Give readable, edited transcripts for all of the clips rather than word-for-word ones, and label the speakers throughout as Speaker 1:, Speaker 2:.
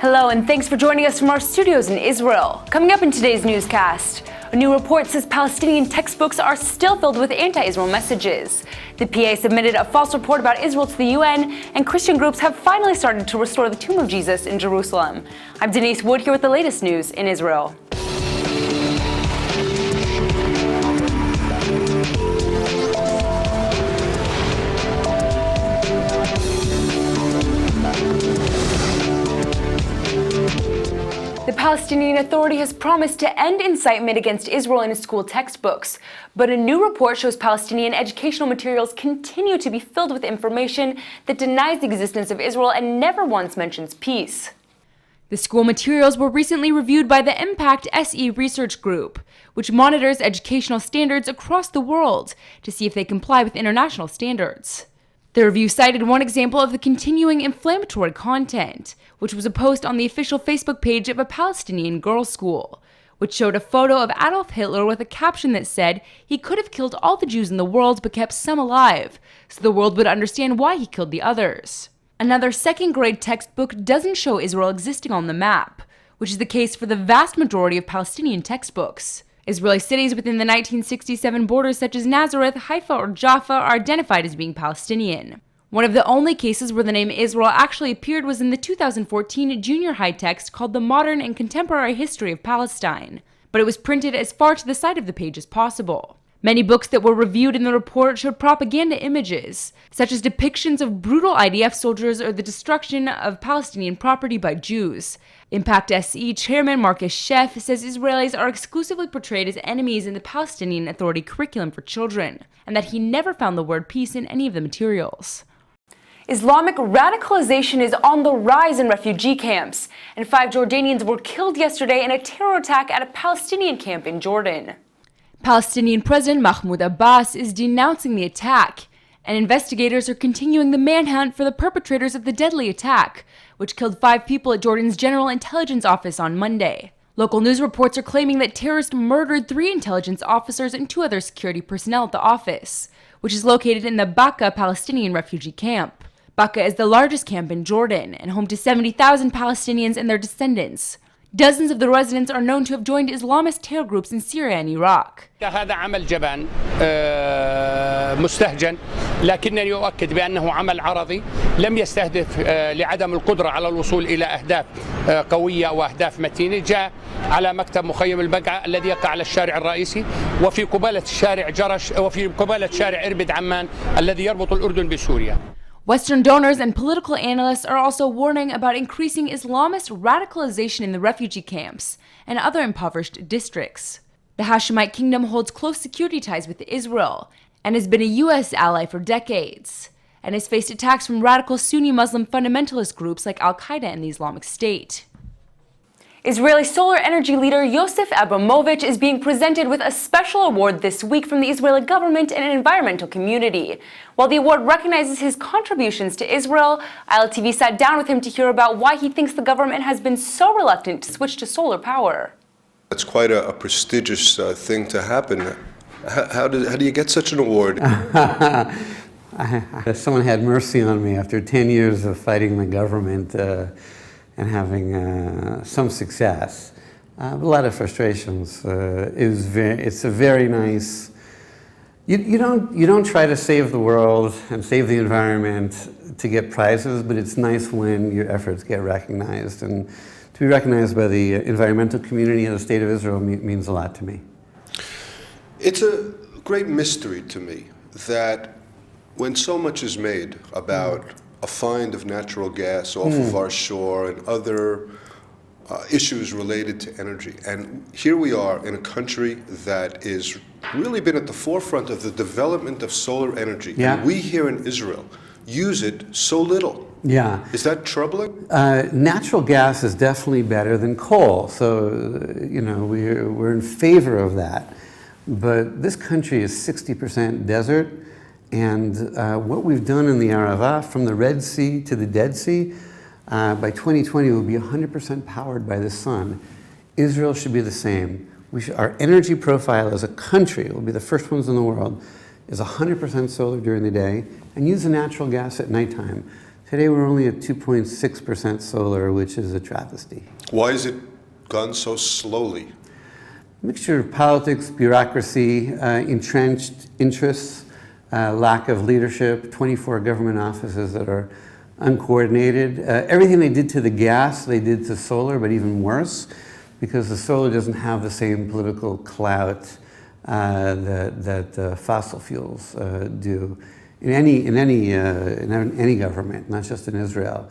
Speaker 1: Hello, and thanks for joining us from our studios in Israel. Coming up in today's newscast, a new report says Palestinian textbooks are still filled with anti-Israel messages. The PA submitted a false report about Israel to the UN, and Christian groups have finally started to restore the tomb of Jesus in Jerusalem. I'm Denise Wood here with the latest news in Israel. The Palestinian Authority has promised to end incitement against Israel in its school textbooks, but a new report shows Palestinian educational materials continue to be filled with information that denies the existence of Israel and never once mentions peace. The school materials were recently reviewed by the Impact SE Research Group, which monitors educational standards across the world to see if they comply with international standards. The review cited one example of the continuing inflammatory content, which was a post on the official Facebook page of a Palestinian girls' school, which showed a photo of Adolf Hitler with a caption that said he could have killed all the Jews in the world but kept some alive, so the world would understand why he killed the others. Another second-grade textbook doesn't show Israel existing on the map, which is the case for the vast majority of Palestinian textbooks. Israeli cities within the 1967 borders such as Nazareth, Haifa, or Jaffa are identified as being Palestinian. One of the only cases where the name Israel actually appeared was in the 2014 junior high text called The Modern and Contemporary History of Palestine, but it was printed as far to the side of the page as possible. Many books that were reviewed in the report showed propaganda images, such as depictions of brutal IDF soldiers or the destruction of Palestinian property by Jews. Impact SE chairman Marcus Sheff says Israelis are exclusively portrayed as enemies in the Palestinian Authority curriculum for children, and that he never found the word peace in any of the materials. Islamic radicalization is on the rise in refugee camps, and 5 Jordanians were killed yesterday in a terror attack at a Palestinian camp in Jordan. Palestinian President Mahmoud Abbas is denouncing the attack, and investigators are continuing the manhunt for the perpetrators of the deadly attack, which killed 5 people at Jordan's General Intelligence Office on Monday. Local news reports are claiming that terrorists murdered 3 intelligence officers and 2 other security personnel at the office, which is located in the Baqa Palestinian refugee camp. Baqa is the largest camp in Jordan and home to 70,000 Palestinians and their descendants. Dozens of the residents are known to have joined Islamist terror groups in Syria and Iraq.
Speaker 2: هذا عمل جبان مستهجن، لكنني أؤكد بأنه عمل عرضي لم يستهدف لعدم القدرة على الوصول إلى أهداف قوية وأهداف متينة. جاء على مكتب مخيم البقعة الذي يقع على الشارع الرئيسي وفي قبالة شارع جرش وفي قبالة شارع إربد عمان الذي يربط الأردن بسوريا.
Speaker 1: Western donors and political analysts are also warning about increasing Islamist radicalization in the refugee camps and other impoverished districts. The Hashemite kingdom holds close security ties with Israel and has been a U.S. ally for decades, and has faced attacks from radical Sunni Muslim fundamentalist groups like Al-Qaeda and the Islamic State. Israeli solar energy leader Yosef Abramovich is being presented with a special award this week from the Israeli government and environmental community. While the award recognizes his contributions to Israel, ILTV sat down with him to hear about why he thinks the government has been so reluctant to switch to solar power.
Speaker 3: It's quite a prestigious thing to happen. How do you get such an award?
Speaker 4: Someone had mercy on me after 10 years of fighting the government and having some success, a lot of frustrations. It's a very nice. You don't try to save the world and save the environment to get prizes, but it's nice when your efforts get recognized, and to be recognized by the environmental community of the State of Israel means a lot to me.
Speaker 3: It's a great mystery to me that when so much is made about a find of natural gas off of our shore and other issues related to energy. And here we are in a country that is really been at the forefront of the development of solar energy.
Speaker 4: Yeah.
Speaker 3: And we here in Israel use it so little.
Speaker 4: Yeah.
Speaker 3: Is that troubling?
Speaker 4: Natural gas is definitely better than coal. So, we're in favor of that. But this country is 60% desert. And what we've done in the Arava, from the Red Sea to the Dead Sea, by 2020 will be 100% powered by the sun. Israel should be the same. Our energy profile as a country, will be the first ones in the world, is 100% solar during the day and use the natural gas at nighttime Today we're only at 2.6% solar, which is a travesty.
Speaker 3: Why has it gone so slowly?
Speaker 4: Mixture of politics, bureaucracy, entrenched interests, lack of leadership, 24 government offices that are uncoordinated. Everything they did to the gas, they did to solar, but even worse, because the solar doesn't have the same political clout that fossil fuels do in any government, not just in Israel.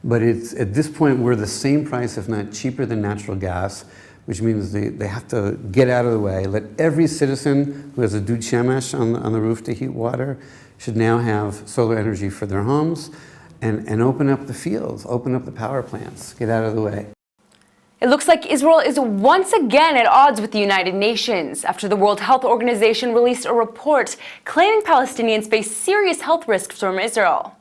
Speaker 4: But it's at this point we're the same price, if not cheaper, than natural gas, which means they have to get out of the way. Let every citizen who has a dud shemesh on the roof to heat water should now have solar energy for their homes, and open up the fields, open up the power plants, get out of the way.
Speaker 1: It looks like Israel is once again at odds with the United Nations after the World Health Organization released a report claiming Palestinians face serious health risks from Israel.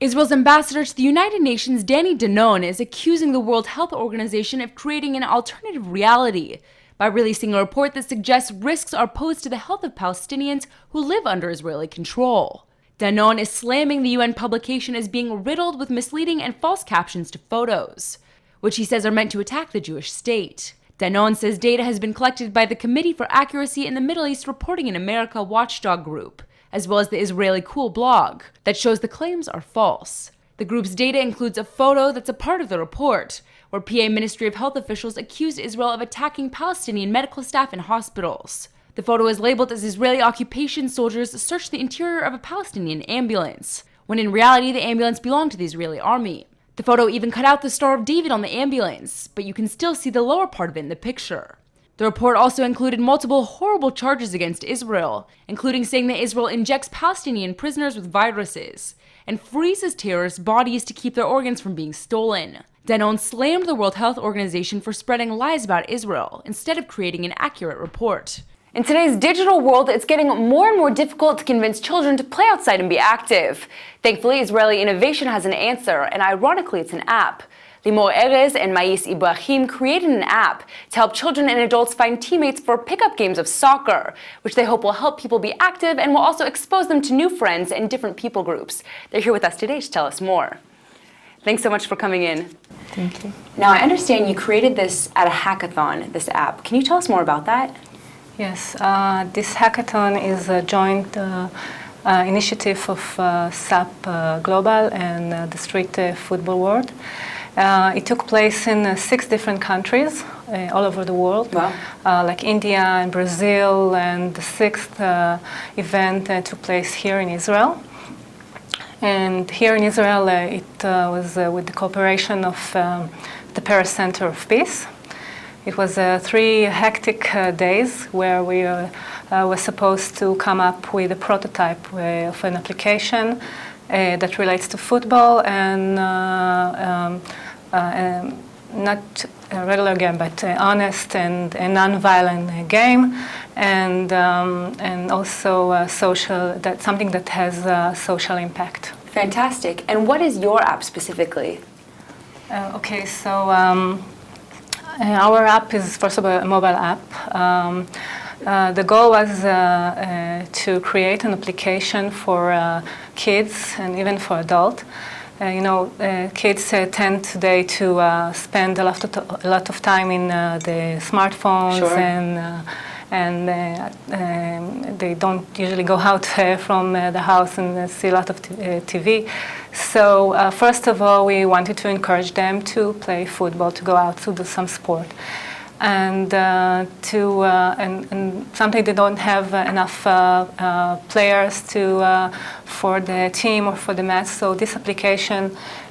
Speaker 1: Israel's ambassador to the United Nations, Danny Danon, is accusing the World Health Organization of creating an alternative reality by releasing a report that suggests risks are posed to the health of Palestinians who live under Israeli control. Danon is slamming the UN publication as being riddled with misleading and false captions to photos, which he says are meant to attack the Jewish state. Danon says data has been collected by the Committee for Accuracy in the Middle East Reporting in America watchdog group, as well as the Israeli Cool blog, that shows the claims are false. The group's data includes a photo that's a part of the report, where PA Ministry of Health officials accused Israel of attacking Palestinian medical staff in hospitals. The photo is labeled as Israeli occupation soldiers searched the interior of a Palestinian ambulance, when in reality the ambulance belonged to the Israeli army. The photo even cut out the Star of David on the ambulance, but you can still see the lower part of it in the picture. The report also included multiple horrible charges against Israel, including saying that Israel injects Palestinian prisoners with viruses and freezes terrorists' bodies to keep their organs from being stolen. Danon slammed the World Health Organization for spreading lies about Israel instead of creating an accurate report. In today's digital world, it's getting more and more difficult to convince children to play outside and be active. Thankfully, Israeli innovation has an answer, and ironically, it's an app. Limor Erez and Mais Ibrahim created an app to help children and adults find teammates for pickup games of soccer, which they hope will help people be active and will also expose them to new friends and different people groups. They're here with us today to tell us more. Thanks so much for coming in.
Speaker 5: Thank you.
Speaker 1: Now, I understand you created this at a hackathon, this app. Can you tell us more about that?
Speaker 5: Yes, this hackathon is a joint initiative of SAP Global and the Street Football World. It took place in 6 different countries all over the world,
Speaker 1: wow.
Speaker 5: Like India and Brazil, and the 6th event took place here in Israel. And here in Israel, it was with the cooperation of the Paris Center of Peace. It was 3 hectic days where we were supposed to come up with a prototype of an application that relates to football and not a regular game, but honest and a non-violent game, and also social. That's something that has social impact.
Speaker 1: Fantastic. And what is your app specifically?
Speaker 5: Okay, so. Our app is, first of all, a mobile app. The goal was to create an application for kids and even for adults. Kids tend today to spend a lot of time in the smartphones,
Speaker 1: sure.
Speaker 5: and they don't usually go out from the house and see a lot of TV. So first of all, we wanted to encourage them to play football, to go out to do some sport, and sometimes they don't have enough players for the team or for the match. So this application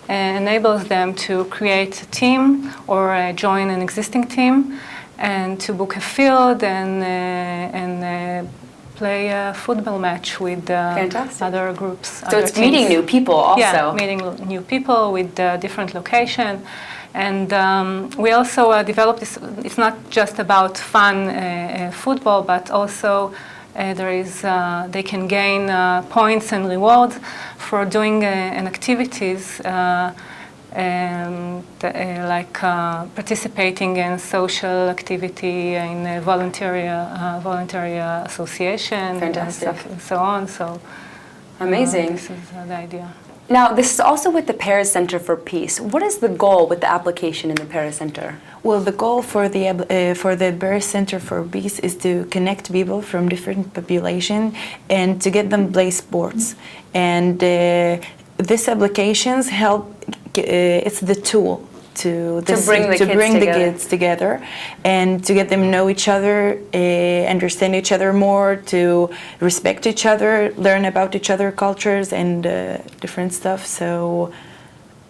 Speaker 5: enables them to create a team or join an existing team, and to book a field and play a football match with other groups.
Speaker 1: So it's meeting new people also.
Speaker 5: Yeah, meeting new people with different location. And we also developed this. It's not just about fun football, but also they can gain points and rewards for doing an activities like participating in social activity in a voluntary association.
Speaker 1: Fantastic.
Speaker 5: And so on. So
Speaker 1: amazing.
Speaker 5: This is the idea.
Speaker 1: Now, this is also with the Paris Center for Peace. What is the goal with the application in the Paris Center?
Speaker 6: Well, the goal for the Paris Center for Peace is to connect people from different populations and to get them play sports. And these applications help. It's the tool to
Speaker 1: bring the
Speaker 6: kids together and to get them know each other, understand each other more, to respect each other, learn about each other cultures and different stuff. So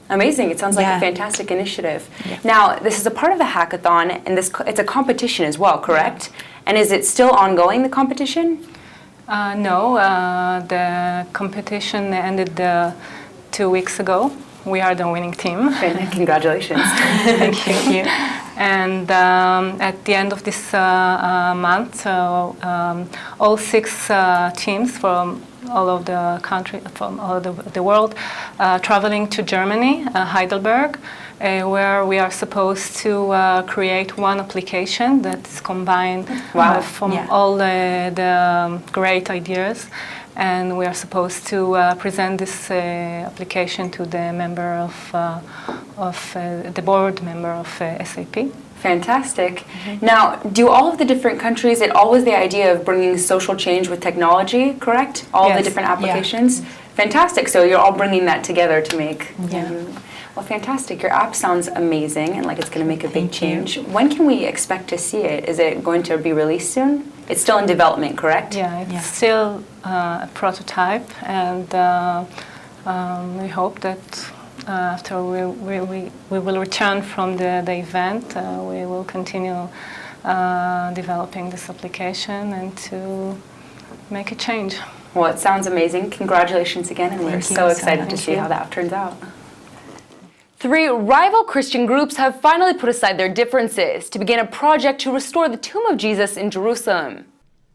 Speaker 1: amazing. It sounds like
Speaker 6: Yeah.
Speaker 1: a fantastic initiative.
Speaker 6: Yeah.
Speaker 1: Now, this is a part of the hackathon, and it's a competition as well, correct? And is it still ongoing, the competition?
Speaker 5: No, the competition ended 2 weeks ago. We are the winning team.
Speaker 1: Congratulations.
Speaker 6: thank you.
Speaker 5: And at the end of this month, all 6 teams from all of the country, from all of the world, traveling to Germany, Heidelberg, where we are supposed to create one application that's combined from
Speaker 6: Yeah.
Speaker 5: all the great ideas. And we are supposed to present this application to the member of the board member of SAP.
Speaker 1: Fantastic. Now, do all of the different countries, it always the idea of bringing social change with technology, correct? All the
Speaker 5: Yes.
Speaker 1: different applications? Fantastic. So you're all bringing that together to make.
Speaker 6: Yeah.
Speaker 1: Well, fantastic. Your app sounds amazing and like it's going to make a big
Speaker 6: Thank you.
Speaker 1: change. When can we expect to see it? Is it going to be released soon? It's still in development, correct?
Speaker 5: Yeah, it's
Speaker 6: Yeah.
Speaker 5: still a prototype, and we hope that after we will return from the event, we will continue developing this application and to make a change.
Speaker 1: Well, it sounds amazing. Congratulations again, and we're
Speaker 6: Thank you
Speaker 1: so
Speaker 6: so
Speaker 1: excited to
Speaker 6: much.
Speaker 1: see how that turns out. 3 rival Christian groups have finally put aside their differences to begin a project to restore the tomb of Jesus in Jerusalem.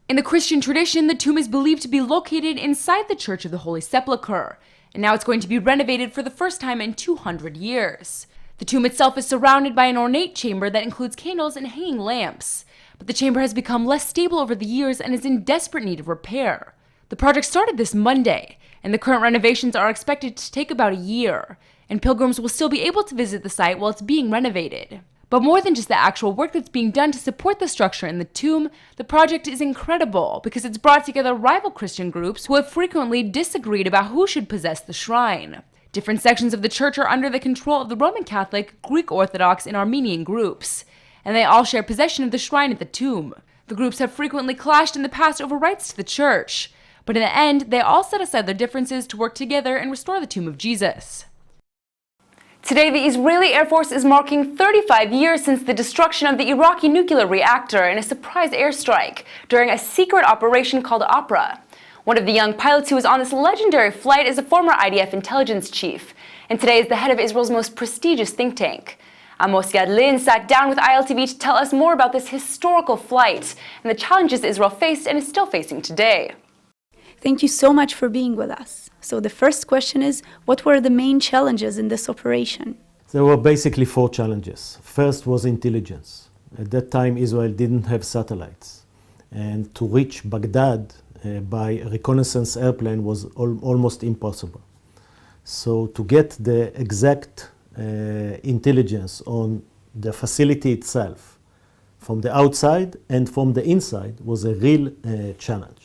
Speaker 1: In the Christian tradition, the tomb is believed to be located inside the Church of the Holy Sepulchre, and now it's going to be renovated for the first time in 200 years. The tomb itself is surrounded by an ornate chamber that includes candles and hanging lamps, but the chamber has become less stable over the years and is in desperate need of repair. The project started this Monday, and the current renovations are expected to take about a year, and pilgrims will still be able to visit the site while it's being renovated. But more than just the actual work that's being done to support the structure in the tomb, the project is incredible because it's brought together rival Christian groups who have frequently disagreed about who should possess the shrine. Different sections of the church are under the control of the Roman Catholic, Greek Orthodox, and Armenian groups, and they all share possession of the shrine at the tomb. The groups have frequently clashed in the past over rights to the church, but in the end, they all set aside their differences to work together and restore the tomb of Jesus. Today, the Israeli Air Force is marking 35 years since the destruction of the Iraqi nuclear reactor in a surprise airstrike during a secret operation called Opera. One of the young pilots who was on this legendary flight is a former IDF intelligence chief, and today is the head of Israel's most prestigious think tank. Amos Yadlin sat down with ILTV to tell us more about this historical flight and the challenges Israel faced and is still facing today.
Speaker 7: Thank you so much for being with us. So the first question is, what were the main challenges in this operation?
Speaker 8: There were basically 4 challenges. First was intelligence. At that time, Israel didn't have satellites. And to reach Baghdad by a reconnaissance airplane was almost impossible. So to get the exact intelligence on the facility itself from the outside and from the inside was a real challenge.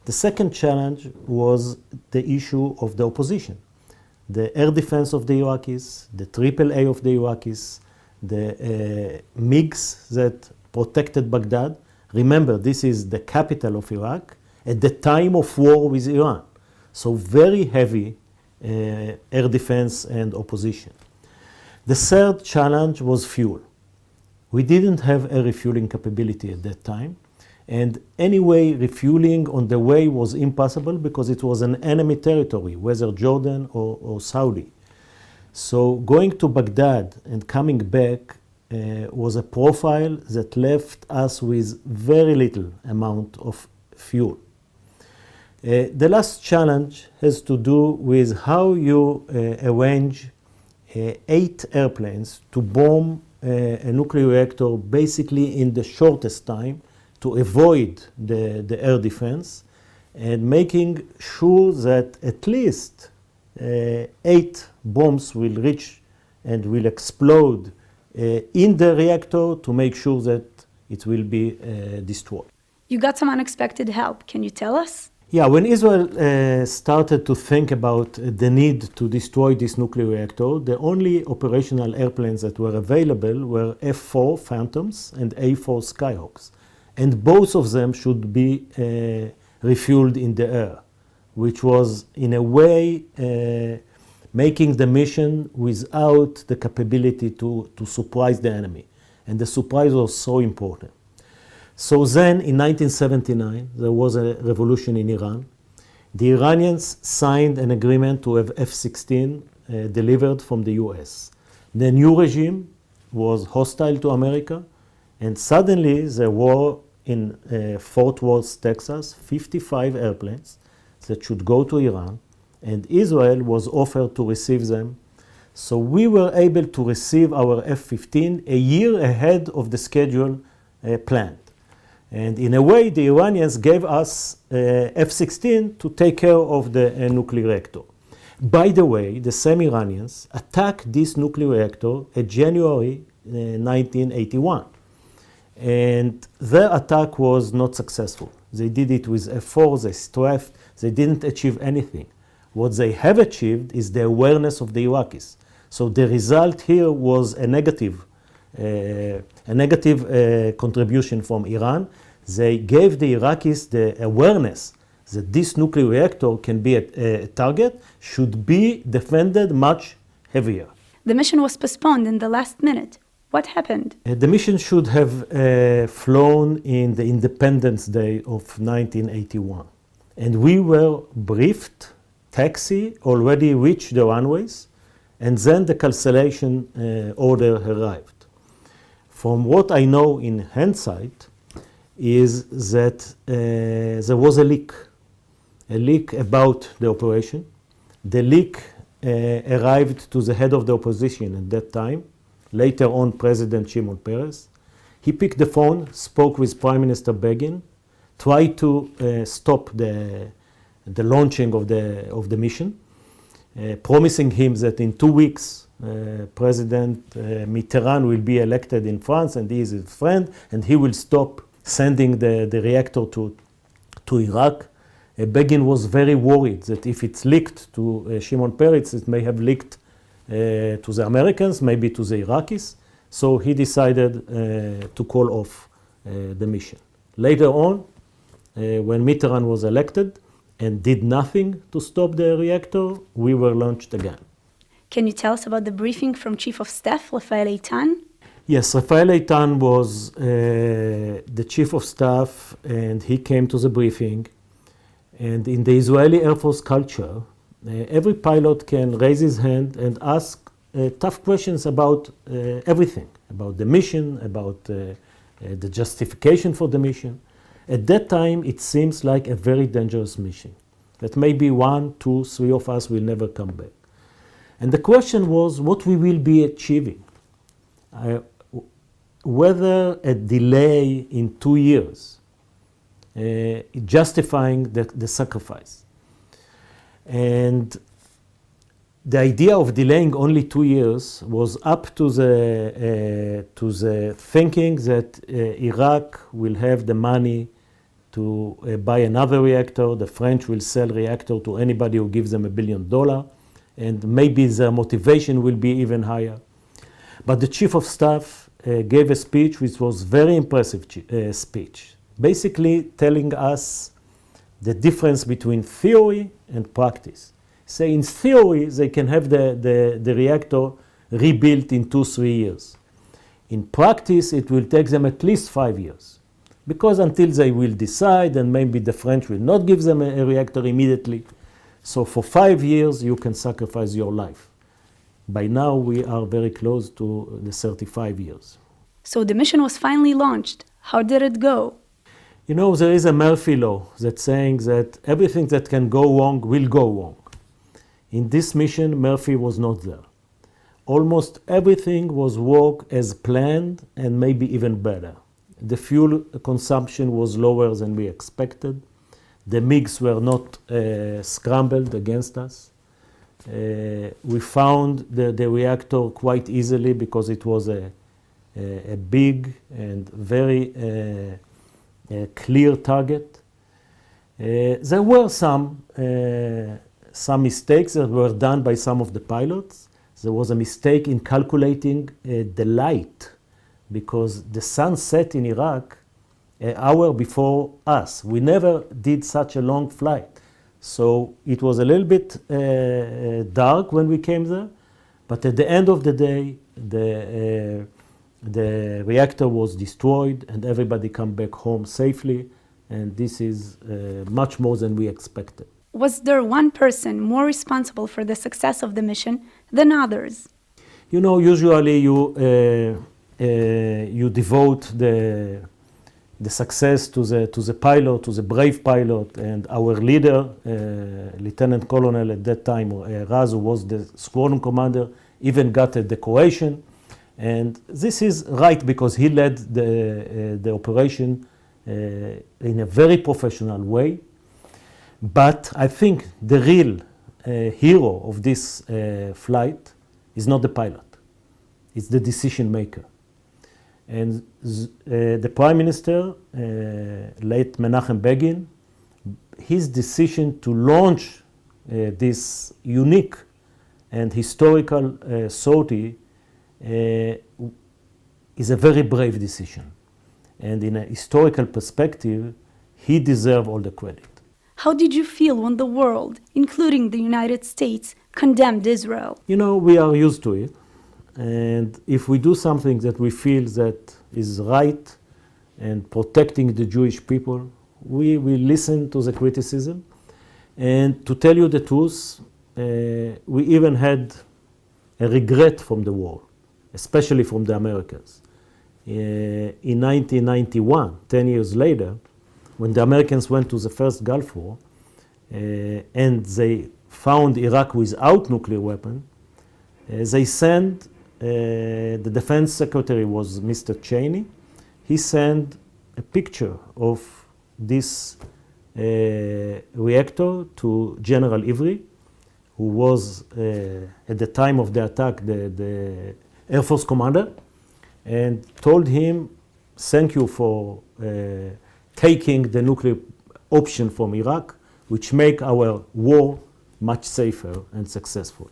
Speaker 8: The second challenge was the issue of the opposition. The air defense of the Iraqis, the AAA of the Iraqis, the MiGs that protected Baghdad. Remember, this is the capital of Iraq at the time of war with Iran. So very heavy air defense and opposition. The third challenge was fuel. We didn't have a refueling capability at that time. And anyway, refueling on the way was impossible because it was an enemy territory, whether Jordan or Saudi. So going to Baghdad and coming back was a profile that left us with very little amount of fuel. The last challenge has to do with how you arrange 8 airplanes to bomb a nuclear reactor basically in the shortest time to avoid the air defense, and making sure that at least 8 bombs will reach and will explode in the reactor to make sure that it will be destroyed.
Speaker 7: You got some unexpected help. Can you tell us?
Speaker 8: Yeah, when Israel started to think about the need to destroy this nuclear reactor, the only operational airplanes that were available were F-4 Phantoms and A-4 Skyhawks. And both of them should be refueled in the air, which was in a way making the mission without the capability to surprise the enemy. And the surprise was so important. So then in 1979, there was a revolution in Iran. The Iranians signed an agreement to have F-16 delivered from the US. The new regime was hostile to America, and suddenly there were in Fort Worth, Texas, 55 airplanes that should go to Iran, and Israel was offered to receive them. So we were able to receive our F-15 a year ahead of the schedule planned. And in a way, the Iranians gave us F-16 to take care of the nuclear reactor. By the way, the same Iranians attacked this nuclear reactor in January 1981. And their attack was not successful. They did it with F-4, they strafed, they didn't achieve anything. What they have achieved is the awareness of the Iraqis. So the result here was a negative contribution from Iran. They gave the Iraqis the awareness that this nuclear reactor can be a target, should be defended much heavier.
Speaker 7: The mission was postponed in the last minute. What happened?
Speaker 8: The mission should have flown in the Independence Day of 1981. And we were briefed, taxi already reached the runways, and then the cancellation order arrived. From what I know in hindsight is that there was a leak about the operation. The leak arrived to the head of the opposition at that time, later on President Shimon Peres. He picked the phone, spoke with Prime Minister Begin, tried to stop the launching of the mission, promising him that in 2 weeks President Mitterrand will be elected in France and he is his friend and he will stop sending the reactor to Iraq. Begin was very worried that if it's leaked to Shimon Peres, it may have leaked to the Americans, maybe to the Iraqis. So he decided to call off the mission. Later on, when Mitterrand was elected and did nothing to stop the reactor, we were launched again.
Speaker 7: Can you tell us about the briefing from Chief of Staff, Rafael Eitan?
Speaker 8: Yes, Rafael Eitan was the Chief of Staff, and he came to the briefing. And in the Israeli Air Force culture, every pilot can raise his hand and ask tough questions about everything, about the mission, about the justification for the mission. At that time, it seems like a very dangerous mission, that maybe 1, 2, 3 of us will never come back. And the question was what we will be achieving, whether a delay in 2 years justifying the sacrifice. And the idea of delaying only 2 years was up to the thinking that Iraq will have the money to buy another reactor. The French will sell reactor to anybody who gives them $1 billion, and maybe their motivation will be even higher. But the Chief of Staff gave a speech which was very impressive speech, basically telling us the difference between theory and practice. Say in theory, they can have the reactor rebuilt in 2-3 years. In practice, it will take them at least 5 years. Because until they will decide, and maybe the French will not give them a reactor immediately. So for 5 years, you can sacrifice your life. By now, we are very close to the 35 years.
Speaker 7: So the mission was finally launched. How did it go?
Speaker 8: You know, there is a Murphy law that's saying that everything that can go wrong will go wrong. In this mission, Murphy was not there. Almost everything was worked as planned and maybe even better. The fuel consumption was lower than we expected. The MiGs were not scrambled against us. We found the reactor quite easily because it was a big and very clear target. There were some mistakes that were done by some of the pilots. There was a mistake in calculating the light because the sun set in Iraq an hour before us. We never did such a long flight. So it was a little bit dark when we came there, but at the end of the day, the reactor was destroyed and everybody come back home safely, and this is much more than we expected.
Speaker 7: Was there one person more responsible for the success of the mission than others?
Speaker 8: You know, usually you devote the success to the pilot, to the brave pilot, and our leader, Lieutenant Colonel at that time, Raz, who was the squadron commander, even got a decoration. And this is right because he led the operation in a very professional way. But I think the real hero of this flight is not the pilot, it's the decision maker. And the Prime Minister, late Menachem Begin, his decision to launch this unique and historical sortie is a very brave decision. And in a historical perspective, he deserves all the credit.
Speaker 7: How did you feel when the world, including the United States, condemned Israel?
Speaker 8: You know, we are used to it. And if we do something that we feel that is right and protecting the Jewish people, we will listen to the criticism. And to tell you the truth, we even had a regret from the war, especially from the Americans. In 1991, 10 years later, when the Americans went to the first Gulf War and they found Iraq without nuclear weapon, they sent, the defense secretary was Mr. Cheney. He sent a picture of this reactor to General Ivry, who was at the time of the attack the Air Force commander, and told him, thank you for taking the nuclear option from Iraq, which make our war much safer and successful.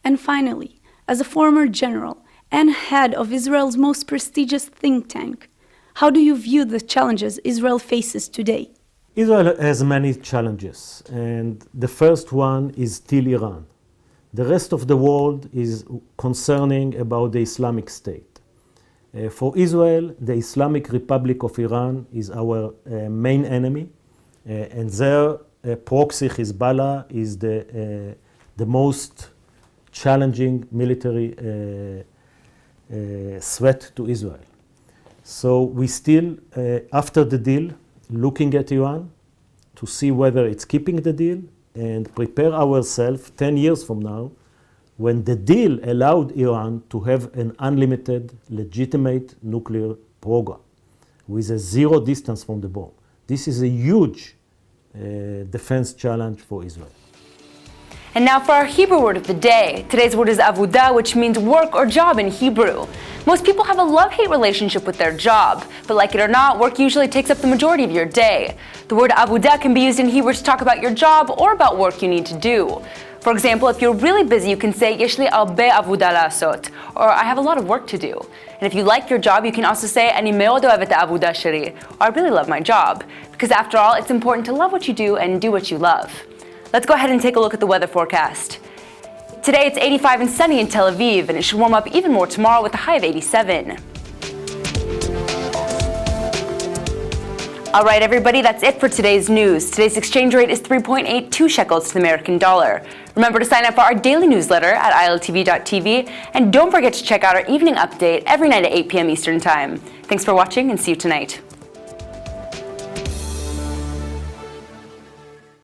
Speaker 7: And finally, as a former general and head of Israel's most prestigious think tank, how do you view the challenges Israel faces today?
Speaker 8: Israel has many challenges, and the first one is still Iran. The rest of the world is concerning about the Islamic State. For Israel, the Islamic Republic of Iran is our main enemy, and their proxy Hezbollah is the most challenging military threat to Israel. So we still, after the deal, looking at Iran to see whether it's keeping the deal and prepare ourselves 10 years from now when the deal allowed Iran to have an unlimited, legitimate nuclear program with a zero distance from the bomb. This is a huge defense challenge for Israel.
Speaker 1: And now for our Hebrew word of the day. Today's word is avodah, which means work or job in Hebrew. Most people have a love-hate relationship with their job, but like it or not, work usually takes up the majority of your day. The word avodah can be used in Hebrew to talk about your job or about work you need to do. For example, if you're really busy, you can say yesh li arbe avodah la'asot, or I have a lot of work to do. And if you like your job, you can also say ani meod ohevet ha'avodah sheli, or I really love my job. Because after all, it's important to love what you do and do what you love. Let's go ahead and take a look at the weather forecast. Today it's 85 and sunny in Tel Aviv, and it should warm up even more tomorrow with a high of 87. All right, everybody, that's it for today's news. Today's exchange rate is 3.82 shekels to the American dollar. Remember to sign up for our daily newsletter at iltv.tv, and don't forget to check out our evening update every night at 8 p.m. Eastern Time. Thanks for watching, and see you tonight.